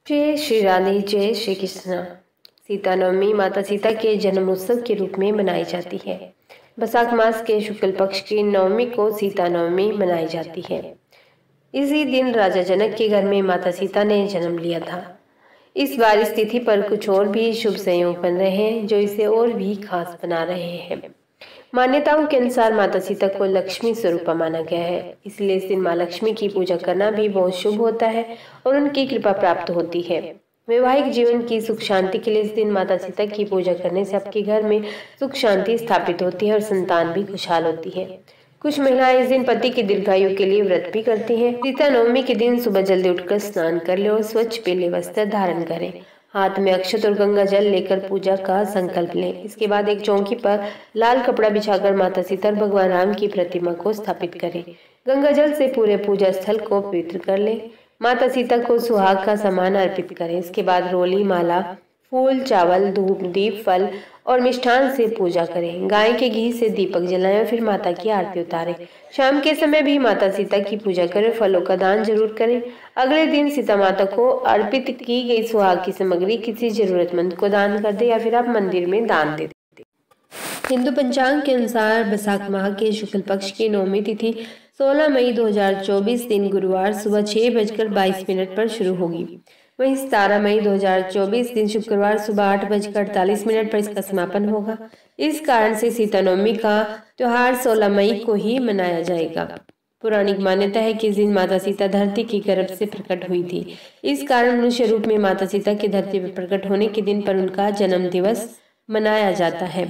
जय श्री राधे, जय श्री कृष्ण। सीता नवमी माता सीता के जन्मोत्सव के रूप में मनाई जाती है। वैशाख मास के शुक्ल पक्ष की नवमी को सीता नवमी मनाई जाती है। इसी दिन राजा जनक के घर में माता सीता ने जन्म लिया था। इस बार इस तिथि पर कुछ और भी शुभ संयोग बन रहे हैं जो इसे और भी खास बना रहे हैं। मान्यताओं के अनुसार माता सीता को लक्ष्मी स्वरूप माना गया है, इसलिए इस दिन माँ लक्ष्मी की पूजा करना भी बहुत शुभ होता है और उनकी कृपा प्राप्त होती है। वैवाहिक जीवन की सुख शांति के लिए इस दिन माता सीता की पूजा करने से आपके घर में सुख शांति स्थापित होती है और संतान भी खुशहाल होती है। कुछ महिलाएं इस दिन पति की दीर्घायु के लिए व्रत भी करती हैं। सीता नवमी के दिन सुबह जल्दी उठकर स्नान कर ले और स्वच्छ पीले वस्त्र धारण करें। हाथ में अक्षत और गंगा जल लेकर पूजा का संकल्प लें। इसके बाद एक चौकी पर लाल कपड़ा बिछाकर माता सीता और भगवान राम की प्रतिमा को स्थापित करें। गंगा जल से पूरे पूजा स्थल को पवित्र कर लें। माता सीता को सुहाग का सामान अर्पित करें। इसके बाद रोली, माला, फूल, चावल, धूप, दीप, फल और मिष्ठान से पूजा करें। गाय के घी से दीपक जलाएं और फिर माता की आरती उतारें। शाम के समय भी माता सीता की पूजा करें। फलों का दान जरूर करें। अगले दिन सीता माता को अर्पित की गई सुहाग की सामग्री किसी जरूरतमंद को दान कर दे या फिर आप मंदिर में दान दे दें। हिंदू पंचांग के अनुसार वैशाख माह के शुक्ल पक्ष की नवमी तिथि 16 मई 2024 दिन गुरुवार सुबह 6:22 पर शुरू होगी। वहीं 17 मई 2024 दिन शुक्रवार सुबह 8:48 पर इसका समापन होगा। इस कारण से सीता नवमी का त्योहार 16 मई को ही मनाया जाएगा। पौराणिक मान्यता है कि इस दिन माता सीता धरती की गर्भ से प्रकट हुई थी। इस कारण मनुष्य रूप में माता सीता की धरती पर प्रकट होने के दिन पर उनका जन्म दिवस मनाया जाता है।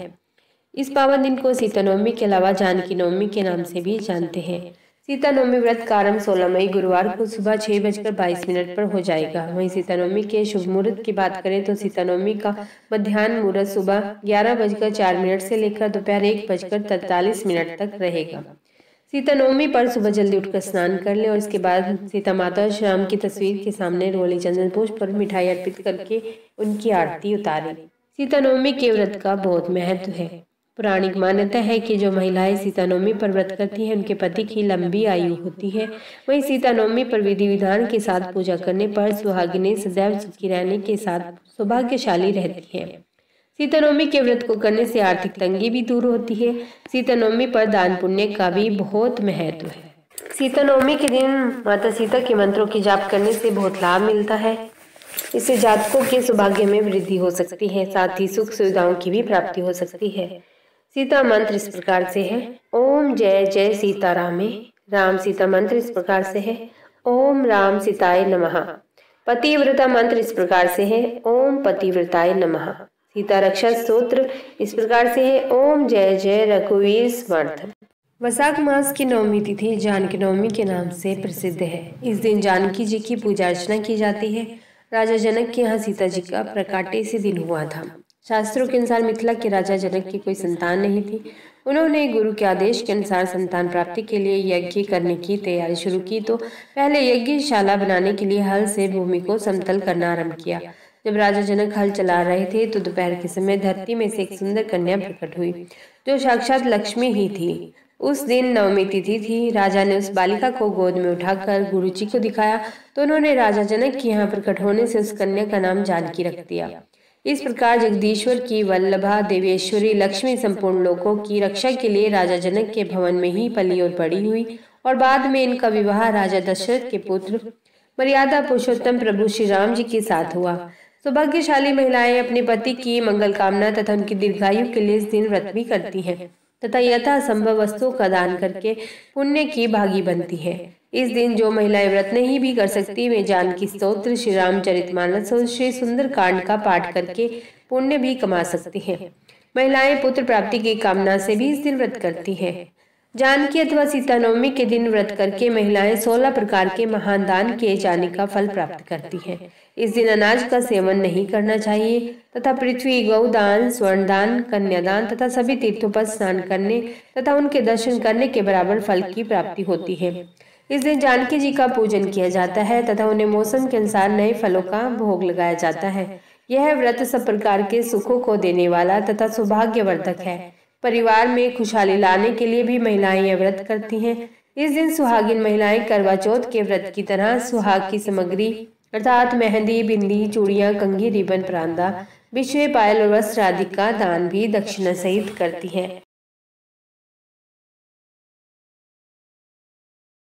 इस पावन दिन को सीता नवमी के अलावा जानकी नवमी के नाम से भी जानते हैं। सीता नवमी व्रत का आरंभ 16 मई गुरुवार को सुबह 6:22 पर हो जाएगा। वहीं सीता नवमी के शुभ मुहूर्त की बात करें तो सीता नवमी का मध्याह्न मुहूर्त सुबह 11:04 से लेकर दोपहर 1:43 तक रहेगा। सीता नवमी पर सुबह जल्दी उठकर स्नान कर ले और इसके बाद सीता माता और श्री राम की तस्वीर के सामने रोली, चंदन, पुष्प और मिठाई अर्पित करके उनकी आरती उतारें। सीता नवमी के व्रत का बहुत महत्व है। पौराणिक मान्यता है कि जो महिलाएं सीता नवमी पर व्रत करती हैं उनके पति की लंबी आयु होती है। वहीं सीता नवमी पर विधि विधान के साथ पूजा करने पर सुहागिनें सदैव सुखी रहने के साथ सौभाग्यशाली रहती हैं। सीता नवमी के व्रत को करने से आर्थिक तंगी भी दूर होती है। सीता नवमी पर दान पुण्य का भी बहुत महत्व है। सीता नवमी के दिन माता सीता के मंत्रों की जाप करने से बहुत लाभ मिलता है। इससे जातकों के सौभाग्य में वृद्धि हो सकती है, साथ ही सुख सुविधाओं की भी प्राप्ति हो सकती है। सीता मंत्र इस प्रकार से है, ओम जय जय सीता रामे। राम सीता मंत्र इस प्रकार से है, ओम राम सीताय नमः। पतिव्रता मंत्र इस प्रकार से है, ओम पतिव्रताय नमः। सीता रक्षा स्तोत्र इस प्रकार से है, ओम जय जय रघुवीर समर्थ। वैशाख मास की नवमी तिथि जानकी नवमी के नाम से प्रसिद्ध है। इस दिन जानकी जी की पूजा अर्चना की जाती है। राजा जनक के यहाँ सीता जी का प्रकाट्य इसी दिन हुआ था। शास्त्रों के अनुसार मिथिला के राजा जनक की कोई संतान नहीं थी। उन्होंने गुरु के आदेश के अनुसार संतान प्राप्ति के लिए यज्ञ करने की तैयारी शुरू की तो पहले यज्ञशाला बनाने के लिए हल से भूमि को समतल करना आरंभ किया। जब राजा जनक हल चला रहे थे तो दोपहर के समय धरती में से एक सुंदर कन्या प्रकट हुई जो साक्षात लक्ष्मी ही थी। उस दिन नवमी तिथि थी। राजा ने उस बालिका को गोद में उठाकर गुरु जी को दिखाया तो उन्होंने राजा जनक के यहाँ प्रकट होने से उस कन्या का नाम जानकी रख दिया। इस प्रकार जगदीश्वर की वल्लभा देवेश्वरी लक्ष्मी संपूर्ण लोकों की रक्षा के लिए राजा जनक के भवन में ही पली और बड़ी हुई और बाद में इनका विवाह राजा दशरथ के पुत्र मर्यादा पुरुषोत्तम प्रभु श्री राम जी के साथ हुआ। सौभाग्यशाली महिलाएं अपने पति की मंगल कामना तथा उनकी दीर्घायु के लिए इस दिन व्रत भी करती हैं तथा यथासंभव वस्तुओं का दान करके पुण्य की भागी बनती है। इस दिन जो महिलाएं व्रत नहीं भी कर सकती वे जानकी स्तोत्र, श्री रामचरितमानस और श्री सुंदर कांड का पाठ करके पुण्य भी कमा सकती हैं। महिलाएं पुत्र प्राप्ति की कामना से भी इस दिन व्रत करती हैं। जानकी अथवा सीता नवमी के दिन व्रत करके महिलाएं 16 प्रकार के महान दान किए जाने का फल प्राप्त करती हैं। इस दिन अनाज का सेवन नहीं करना चाहिए तथा पृथ्वी, गौदान, स्वर्णदान, कन्यादान तथा सभी तीर्थों पर स्नान करने तथा उनके दर्शन करने के बराबर फल की प्राप्ति होती है। इस दिन जानकी जी का पूजन किया जाता है तथा उन्हें मौसम के अनुसार नए फलों का भोग लगाया जाता है। यह व्रत सब प्रकार के सुखों को देने वाला तथा सौभाग्यवर्धक है। परिवार में खुशहाली लाने के लिए भी महिलाएं यह व्रत करती हैं। इस दिन सुहागिन महिलाएं करवा चौथ के व्रत की तरह सुहाग की सामग्री अर्थात मेहंदी, बिंदी, चूड़ियां, कंघी, रिबन, परांदा, बिछुए, पायल और वस्त्र आदि का दान भी दक्षिणा सहित करती है।